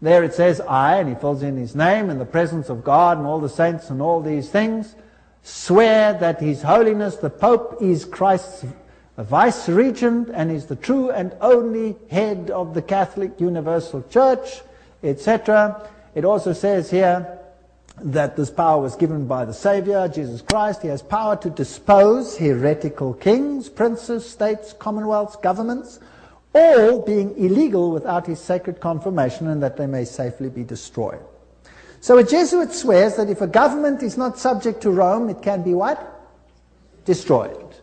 There it says, I, and he fills in his name, in the presence of God and all the saints and all these things, swear that His Holiness the Pope is Christ's vice-regent and is the true and only head of the Catholic Universal Church, etc. It also says here that this power was given by the Savior, Jesus Christ. He has power to dispose heretical kings, princes, states, commonwealths, governments, all being illegal without His sacred confirmation, and that they may safely be destroyed. So a Jesuit swears that if a government is not subject to Rome, it can be what? Destroyed.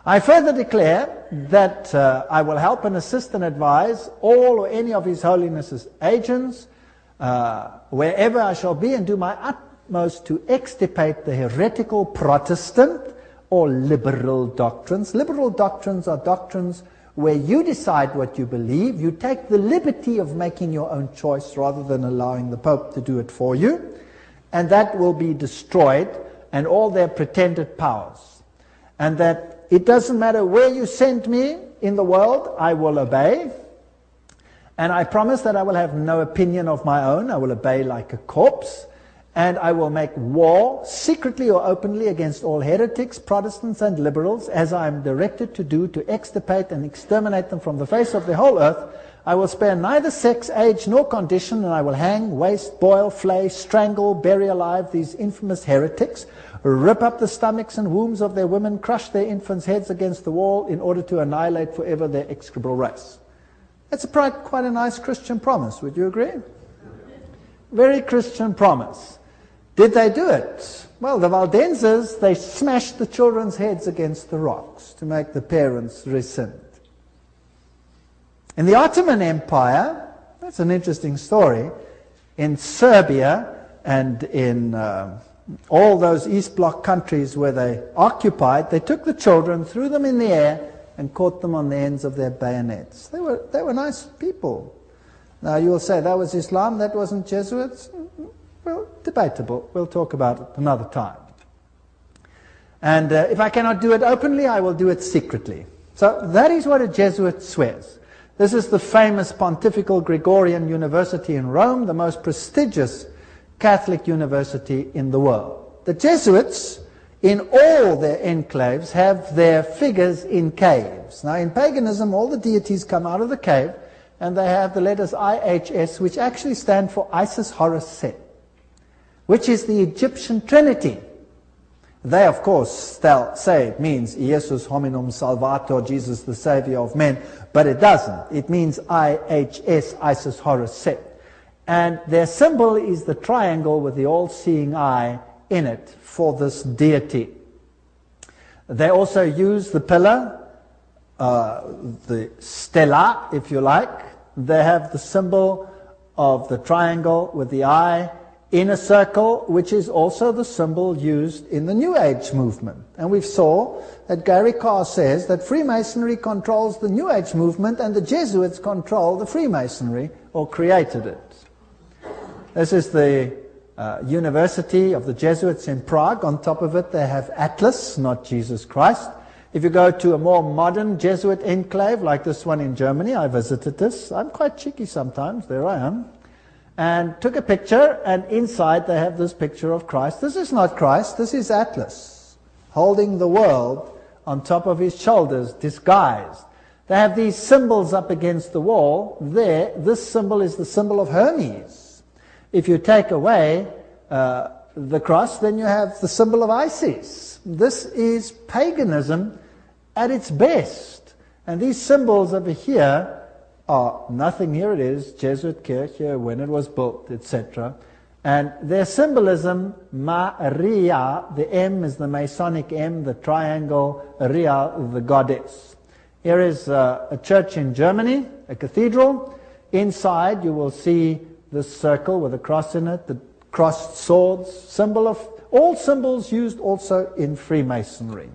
I further declare that I will help and assist and advise all or any of His Holiness's agents wherever I shall be, and do my utmost to extirpate the heretical Protestant or liberal doctrines. Liberal doctrines are doctrines where you decide what you believe. You take the liberty of making your own choice rather than allowing the Pope to do it for you. And that will be destroyed, and all their pretended powers. And that it doesn't matter where you send me in the world, I will obey. And I promise that I will have no opinion of my own. I will obey like a corpse. And I will make war, secretly or openly, against all heretics, Protestants and liberals, as I am directed to do, to extirpate and exterminate them from the face of the whole earth. I will spare neither sex, age, nor condition, and I will hang, waste, boil, flay, strangle, bury alive these infamous heretics, rip up the stomachs and wombs of their women, crush their infants' heads against the wall, in order to annihilate forever their execrable race. That's quite a nice Christian promise, would you agree? Very Christian promise. Did they do it? Well, the Waldenses, they smashed the children's heads against the rocks to make the parents rescind. In the Ottoman Empire, that's an interesting story, in Serbia and in all those East Bloc countries where they occupied, they took the children, threw them in the air, and caught them on the ends of their bayonets. They were nice people. Now you will say, that was Islam, that wasn't Jesuits? Well, debatable. We'll talk about it another time. And if I cannot do it openly, I will do it secretly. So that is what a Jesuit swears. This is the famous Pontifical Gregorian University in Rome, the most prestigious Catholic university in the world. The Jesuits, in all their enclaves, have their figures in caves. Now in paganism, all the deities come out of the cave, and they have the letters IHS, which actually stand for Isis, Horus, Set, which is the Egyptian Trinity. They, of course, say it means Iesus hominum salvator, Jesus the Savior of men, but it doesn't. It means IHS, Isis, Horus, Set. And their symbol is the triangle with the all-seeing eye in it for this deity. They also use the pillar, the stela, if you like. They have the symbol of the triangle with the eye in a circle, which is also the symbol used in the New Age movement. And we saw that Gary Carr says that Freemasonry controls the New Age movement and the Jesuits control the Freemasonry, or created it. This is the University of the Jesuits in Prague. On top of it they have Atlas, not Jesus Christ. If you go to a more modern Jesuit enclave like this one in Germany, I visited this. I'm quite cheeky sometimes, there I am. And took a picture, and inside they have this picture of Christ. This is not Christ, this is Atlas, holding the world on top of his shoulders, disguised. They have these symbols up against the wall. There, this symbol is the symbol of Hermes. If you take away the cross, then you have the symbol of Isis. This is paganism at its best. And these symbols over here are nothing. Here it is, Jesuit Kirche, when it was built, etc. And their symbolism, Maria, the M is the Masonic M, the triangle, Ria, the goddess. Here is a church in Germany, a cathedral. Inside you will see this circle with a cross in it, the crossed swords, symbol of all symbols used also in Freemasonry.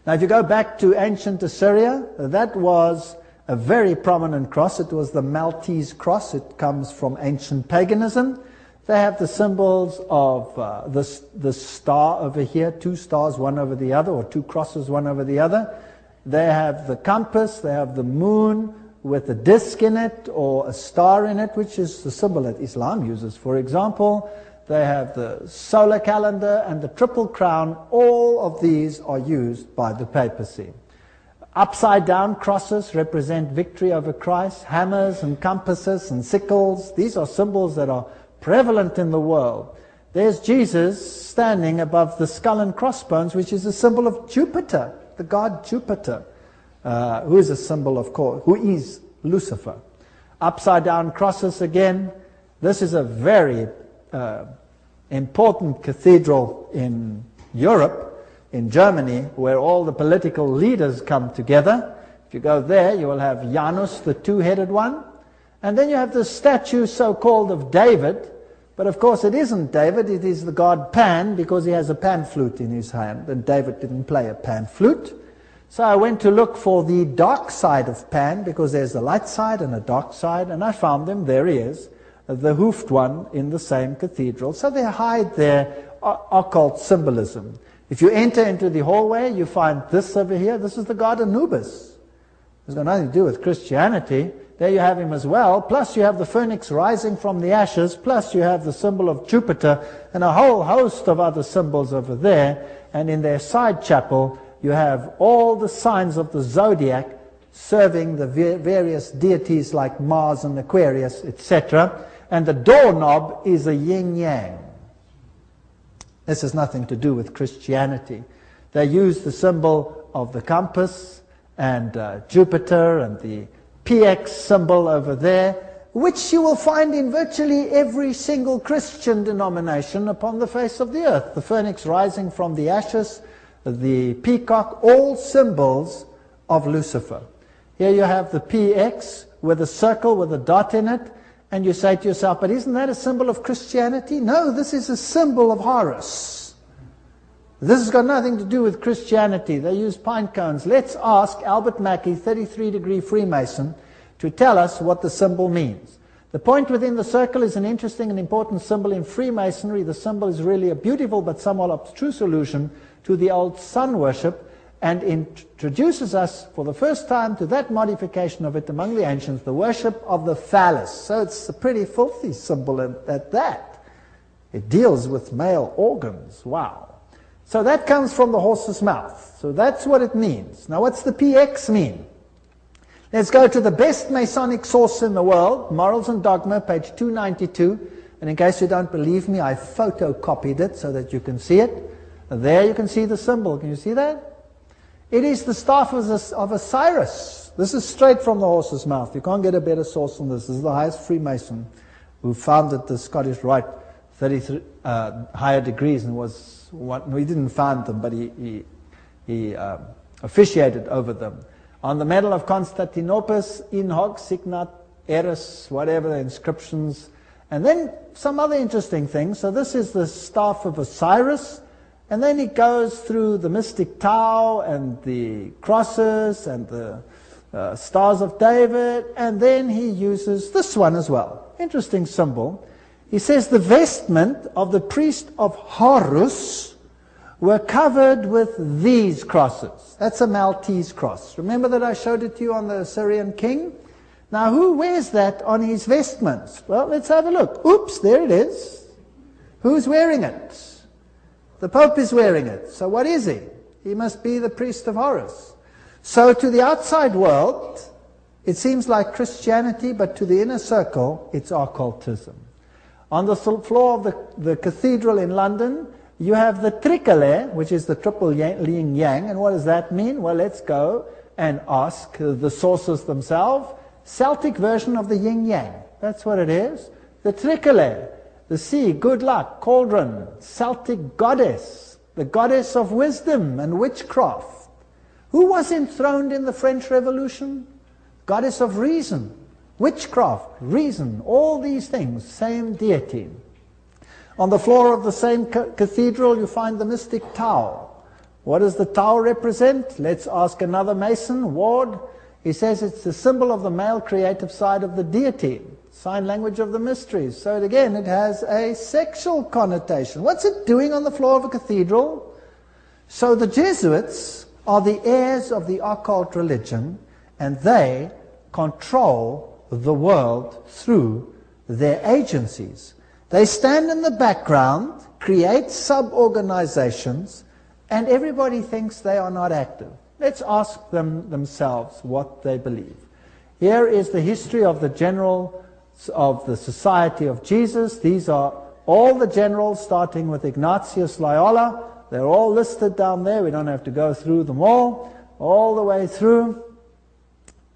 Now if you go back to ancient Assyria, that was a very prominent cross. It was the Maltese cross. It comes from ancient paganism. They have the symbols of the star over here, two stars one over the other, or two crosses one over the other. They have the compass, they have the moon, with a disc in it or a star in it, which is the symbol that Islam uses. For example, they have the solar calendar and the triple crown. All of these are used by the papacy. Upside down crosses represent victory over Christ. Hammers and compasses and sickles, these are symbols that are prevalent in the world. There's Jesus standing above the skull and crossbones, which is a symbol of Jupiter, the god Jupiter, who is a symbol, of course, who is Lucifer. Upside down crosses again. This is a very important cathedral in Europe, in Germany, where all the political leaders come together. If you go there, you will have Janus, the two-headed one. And then you have the statue so-called of David. But of course it isn't David, it is the god Pan, because he has a pan flute in his hand, and David didn't play a pan flute. So I went to look for the dark side of Pan, because there's a light side and a dark side, and I found him. There he is, the hoofed one in the same cathedral. So they hide their occult symbolism. If you enter into the hallway, you find this over here. This is the god Anubis. It's got nothing to do with Christianity. There you have him as well. Plus you have the phoenix rising from the ashes. Plus you have the symbol of Jupiter and a whole host of other symbols over there. And in their side chapel, you have all the signs of the zodiac serving the various deities like Mars and Aquarius, etc. And the doorknob is a yin-yang. This has nothing to do with Christianity. They use the symbol of the compass and Jupiter and the PX symbol over there, which you will find in virtually every single Christian denomination upon the face of the earth. The phoenix rising from the ashes, the peacock, all symbols of Lucifer. Here you have the PX with a circle with a dot in it, and you say to yourself, but isn't that a symbol of Christianity? No, this is a symbol of Horus. This has got nothing to do with Christianity. They use pine cones. Let's ask Albert Mackey, 33-degree Freemason, to tell us what the symbol means. The point within the circle is an interesting and important symbol in Freemasonry. The symbol is really a beautiful but somewhat abstruse allusion to the old sun worship, and introduces us for the first time to that modification of it among the ancients, the worship of the phallus. So it's a pretty filthy symbol at that. It deals with male organs. Wow. So that comes from the horse's mouth. So that's what it means. Now what's the PX mean? Let's go to the best Masonic source in the world, Morals and Dogma, page 292. And in case you don't believe me, I photocopied it so that you can see it. There you can see the symbol. Can you see that? It is the staff of Osiris. This is straight from the horse's mouth. You can't get a better source than this. This is the highest Freemason who founded the Scottish Rite 33 higher degrees, and was what, no, he didn't found them, but he officiated over them. On the medal of Constantinopus, in hoc signat eris, whatever the inscriptions, and then some other interesting things. So this is the staff of Osiris. And then he goes through the mystic Tau and the crosses and the stars of David, and then he uses this one as well. Interesting symbol. He says the vestment of the priest of Horus were covered with these crosses. That's a Maltese cross. Remember that I showed it to you on the Assyrian king? Now who wears that on his vestments? Well, let's have a look. Oops, there it is. Who's wearing it? The Pope is wearing it. So what is he? He must be the priest of Horus. So to the outside world, it seems like Christianity, but to the inner circle, it's occultism. On the floor of the cathedral in London, you have the tricolour, which is the triple yin yang. And what does that mean? Well, let's go and ask the sources themselves. Celtic version of the yin yang. That's what it is. The tricolour. The sea, good luck, cauldron, Celtic goddess, the goddess of wisdom and witchcraft. Who was enthroned in the French Revolution? Goddess of reason, witchcraft, reason, all these things, same deity. On the floor of the same cathedral, you find the mystic Tau. What does the Tau represent? Let's ask another Mason, Ward. He says it's the symbol of the male creative side of the deity. Sign language of the mysteries. So again, it has a sexual connotation. What's it doing on the floor of a cathedral? So the Jesuits are the heirs of the occult religion, and they control the world through their agencies. They stand in the background, create sub-organizations, and everybody thinks they are not active. Let's ask them themselves what they believe. Here is the history of the generals of the Society of Jesus. These are all the generals, starting with Ignatius Loyola. They're all listed down there. We don't have to go through them all the way through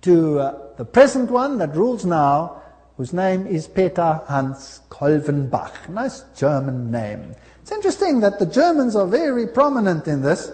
to the present one that rules now, whose name is Peter Hans Kolvenbach. Nice German name. It's interesting that the Germans are very prominent in this.